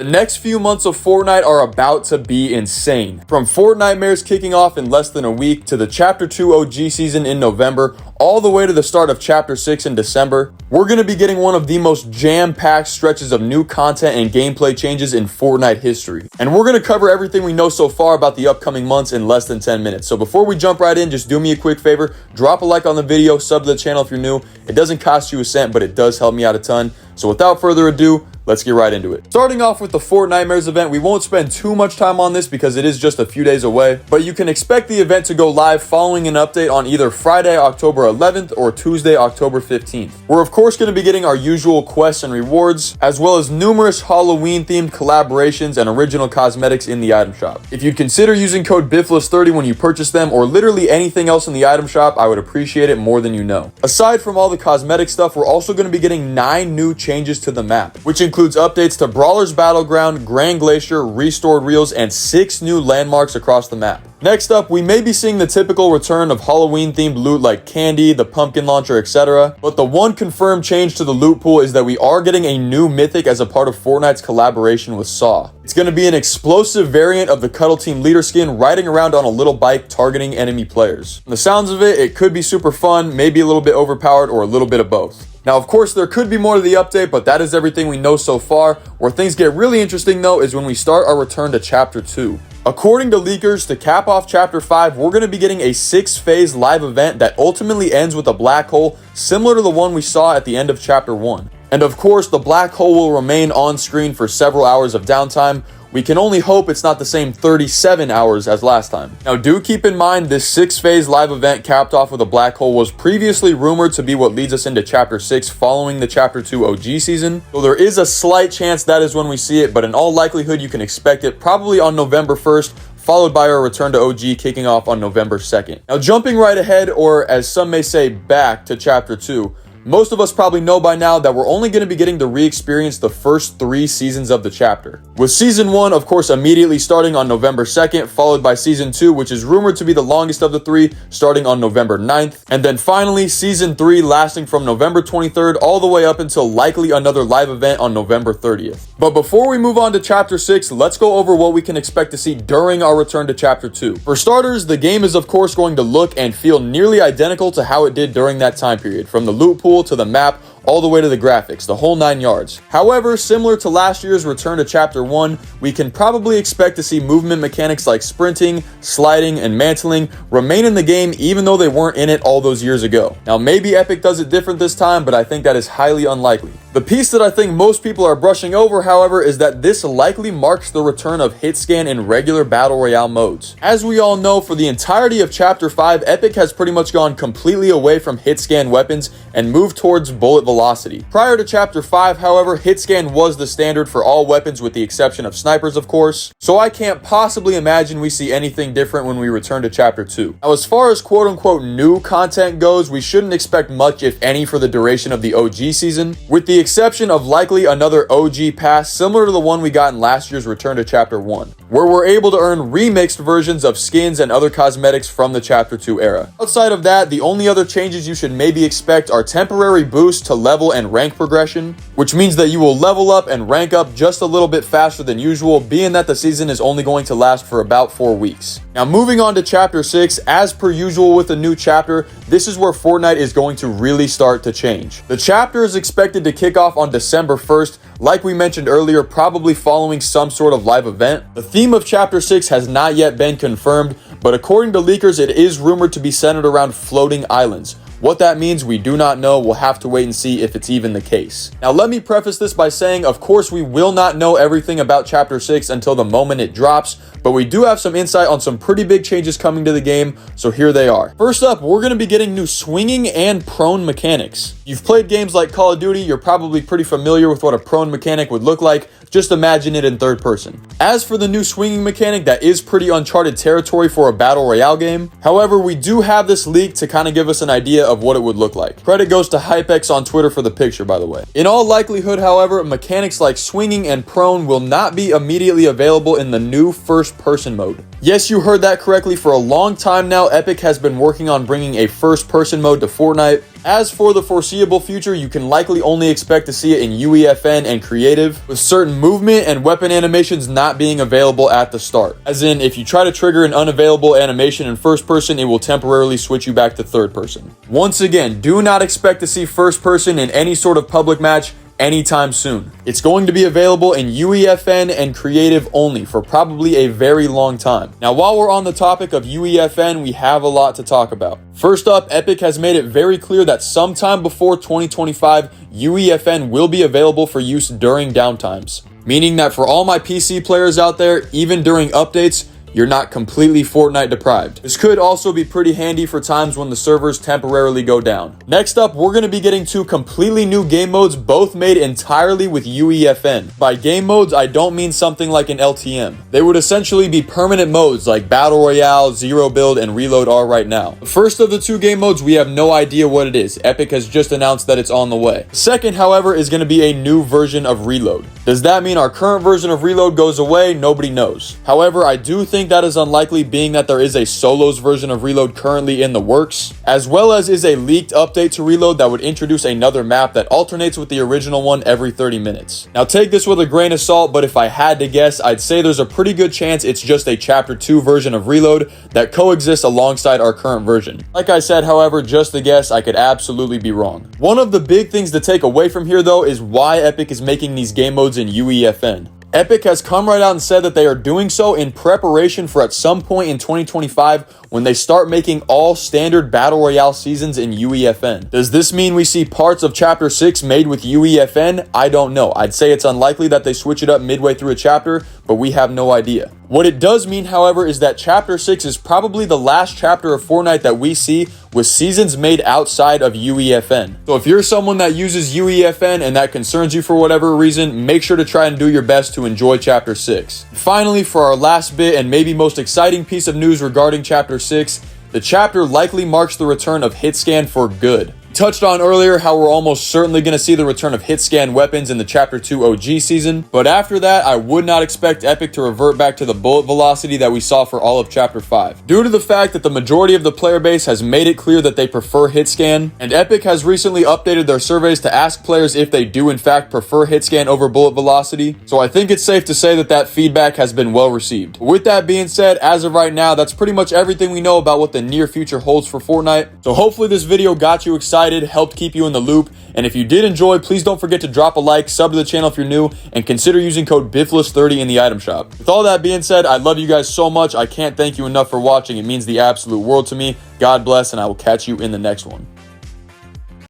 The next few months of Fortnite are about to be insane. From Fortnitemares kicking off in less than a week to the Chapter 2 OG season in November, all the way to the start of Chapter 6 in December, we're going to be getting one of the most jam-packed stretches of new content and gameplay changes in Fortnite history. And we're going to cover everything we know so far about the upcoming months in less than 10 minutes. So before we jump right in, just do me a quick favor, drop a like on the video, sub to the channel if you're new. It doesn't cost you a cent, but it does help me out a ton. So without further ado, let's get right into it. Starting off with the Fortnitemares event, we won't spend too much time on this because it is just a few days away, but you can expect the event to go live following an update on either Friday, October 11th or Tuesday, October 15th. We're of course going to be getting our usual quests and rewards, as well as numerous Halloween-themed collaborations and original cosmetics in the item shop. If you'd consider using code BIFLESS30 when you purchase them, or literally anything else in the item shop, I would appreciate it more than you know. Aside from all the cosmetic stuff, we're also going to be getting 9 new changes to the map, which includes updates to Brawler's Battleground, Grand Glacier, restored reels, and 6 new landmarks across the map. Next up, we may be seeing the typical return of Halloween-themed loot like candy, the pumpkin launcher, etc. But the one confirmed change to the loot pool is that we are getting a new mythic as a part of Fortnite's collaboration with Saw. It's going to be an explosive variant of the Cuddle Team leader skin riding around on a little bike targeting enemy players. From the sounds of it, it could be super fun, maybe a little bit overpowered, or a little bit of both. Now, of course, there could be more to the update, but that is everything we know so far. Where things get really interesting, though, is when we start our return to Chapter 2. According to leakers, to cap off Chapter 5, we're going to be getting a 6-phase live event that ultimately ends with a black hole, similar to the one we saw at the end of Chapter 1. And of course, the black hole will remain on screen for several hours of downtime. We can only hope it's not the same 37 hours as last time. Now, do keep in mind this 6-phase live event capped off with a black hole was previously rumored to be what leads us into Chapter 6 following the Chapter 2 OG season. So there is a slight chance that is when we see it, but in all likelihood, you can expect it probably on November 1st, followed by our return to OG kicking off on November 2nd. Now, jumping right ahead, or as some may say, back to Chapter 2, most of us probably know by now that we're only going to be getting to re-experience the first 3 seasons of the chapter. With Season 1, of course, immediately starting on November 2nd, followed by Season 2, which is rumored to be the longest of the 3, starting on November 9th. And then finally, Season 3 lasting from November 23rd all the way up until likely another live event on November 30th. But before we move on to Chapter 6, let's go over what we can expect to see during our return to Chapter 2. For starters, the game is of course going to look and feel nearly identical to how it did during that time period, from the loot pool to the map, all the way to the graphics, the whole 9 yards. However, similar to last year's return to Chapter 1, we can probably expect to see movement mechanics like sprinting, sliding, and mantling remain in the game even though they weren't in it all those years ago. Now, maybe Epic does it different this time, but I think that is highly unlikely. The piece that I think most people are brushing over, however, is that this likely marks the return of hitscan in regular Battle Royale modes. As we all know, for the entirety of Chapter 5, Epic has pretty much gone completely away from hitscan weapons and moved towards bullet velocity. Prior to Chapter 5, however, hitscan was the standard for all weapons with the exception of snipers, of course, so I can't possibly imagine we see anything different when we return to Chapter 2. Now, as far as quote-unquote new content goes, we shouldn't expect much, if any, for the duration of the OG season, with the exception of likely another OG pass similar to the one we got in last year's return to Chapter 1, where we're able to earn remixed versions of skins and other cosmetics from the Chapter 2 era. Outside of that, the only other changes you should maybe expect are temporary boosts to level and rank progression, which means that you will level up and rank up just a little bit faster than usual, being that the season is only going to last for about 4 weeks. Now, moving on to Chapter 6, as per usual with a new chapter, this is where Fortnite is going to really start to change. The chapter is expected to kick off on December 1st, like we mentioned earlier, probably following some sort of live event. The theme of Chapter 6 has not yet been confirmed, but according to leakers, it is rumored to be centered around floating islands. What that means, we do not know. We'll have to wait and see if it's even the case. Now, let me preface this by saying, of course, we will not know everything about Chapter 6 until the moment it drops, but we do have some insight on some pretty big changes coming to the game, so here they are. First up, we're going to be getting new swinging and prone mechanics. You've played games like Call of Duty, you're probably pretty familiar with what a prone mechanic would look like. Just imagine it in third person. As for the new swinging mechanic, that is pretty uncharted territory for a Battle Royale game. However, we do have this leak to kind of give us an idea of what it would look like. Credit goes to HypeX on Twitter for the picture, by the way. In all likelihood, however, mechanics like swinging and prone will not be immediately available in the new first-person mode. Yes, you heard that correctly. For a long time now, Epic has been working on bringing a first-person mode to Fortnite, As for the foreseeable future, you can likely only expect to see it in UEFN and creative, with certain movement and weapon animations not being available at the start. As in, if you try to trigger an unavailable animation in first person, it will temporarily switch you back to third person. Once again, do not expect to see first person in any sort of public match anytime soon. It's going to be available in UEFN and creative only for probably a very long time. Now, while we're on the topic of UEFN, we have a lot to talk about. First up, Epic has made it very clear that sometime before 2025, UEFN will be available for use during downtimes. Meaning that for all my PC players out there, even during updates, you're not completely Fortnite deprived. This could also be pretty handy for times when the servers temporarily go down. Next up, we're going to be getting 2 completely new game modes, both made entirely with UEFN. By game modes, I don't mean something like an LTM. They would essentially be permanent modes like Battle Royale, Zero Build, and Reload are right now. The first of the 2 game modes, we have no idea what it is. Epic has just announced that it's on the way. The second, however, is going to be a new version of Reload. Does that mean our current version of Reload goes away? Nobody knows. However, I do think that is unlikely, being that there is a solos version of Reload currently in the works, as well as is a leaked update to Reload that would introduce another map that alternates with the original one every 30 minutes. Now take this with a grain of salt, but if I had to guess, I'd say there's a pretty good chance it's just a Chapter 2 version of Reload that coexists alongside our current version. Like I said, however, just a guess, I could absolutely be wrong. One of the big things to take away from here though is why Epic is making these game modes in UEFN. Epic has come right out and said that they are doing so in preparation for at some point in 2025 when they start making all standard Battle Royale seasons in UEFN. Does this mean we see parts of Chapter 6 made with UEFN? I don't know. I'd say it's unlikely that they switch it up midway through a chapter, but we have no idea. What it does mean, however, is that Chapter 6 is probably the last chapter of Fortnite that we see with seasons made outside of UEFN. So if you're someone that uses UEFN and that concerns you for whatever reason, make sure to try and do your best to enjoy Chapter 6. Finally, for our last bit and maybe most exciting piece of news regarding Chapter 6, the chapter likely marks the return of hitscan for good. Touched on earlier how we're almost certainly going to see the return of hitscan weapons in the Chapter 2 OG season, but after that, I would not expect Epic to revert back to the bullet velocity that we saw for all of Chapter 5. Due to the fact that the majority of the player base has made it clear that they prefer hitscan, and Epic has recently updated their surveys to ask players if they do in fact prefer hitscan over bullet velocity, so I think it's safe to say that that feedback has been well received. With that being said, as of right now, that's pretty much everything we know about what the near future holds for Fortnite, so hopefully this video got you excited, helped keep you in the loop, and if you did enjoy, please don't forget to drop a like, sub to the channel if you're new, and consider using code BIFLESS30 in the item shop. With all that being said, I love you guys so much. I can't thank you enough for watching. It means the absolute world to me. God bless, and I will catch you in the next one.